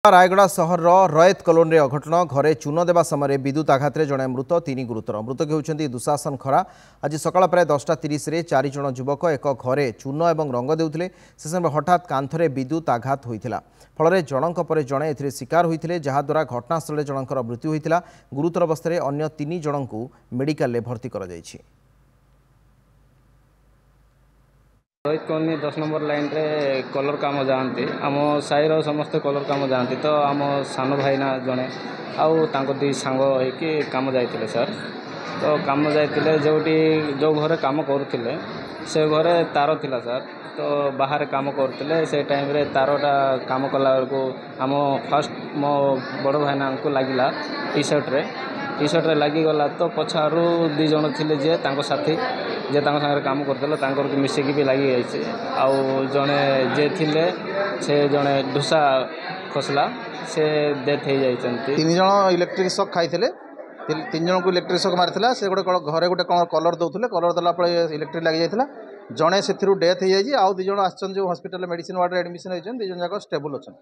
रायगड़ा सहर रयत कलोनी अघटन घरे चून देवा समय विद्युत आघात जड़े मृत तीन गुरुतर मृतक होती दुशासन खरा। आज सकाळ प्राय 10:30 चार जन युवक एक घरे चून और रंग देउथिले से समय हठात कांथरे विद्युत आघात होइथिला फल जनक पर जड़े ए शिकार होते जहाद्वारा घटनास्थल जनकर मृत्यु होइथिला। गुरुतर अवस्था अन्य 3 जन को मेडिकल भर्ती करा जायछि। रोहित कॉलोनी 10 नंबर लाइन रे कलर काम जाती आम साईर समस्ते कलर काम जाती तो आम सान भाई ना जड़े आउ दी सांग होइकी काम जाइए सर। तो काम जाइए जो घरे काम करुले से घरे तार थिला सर। तो बाहर काम करते से टाइम रे तारटा काम कला बेलू आम फास्ट मो बड़ भाईना को लगिला टी शर्ट रे लगिगला। तो पछारू 2 जन थिले जे तांको साथी जे तांको संगे काम करते मिसिकी भी लगी जाइए। आउ जड़े जे थिले से जड़े ढुसा खसला से डेथ हो जाती। 3 जन इलेक्ट्रिक शॉक खाई 3 जन को इलेक्ट्रिक शॉक मारी से गोटे घरे गोटे कलर दौले कलर देला इलेक्ट्रिक लगी जाता जड़े से डेथ हो जाए। आउ 2 जन आसन जो हॉस्पिटल मेडिसिन वार्ड एडमिशन होती 2 जन जाक स्टेबल अच्छा।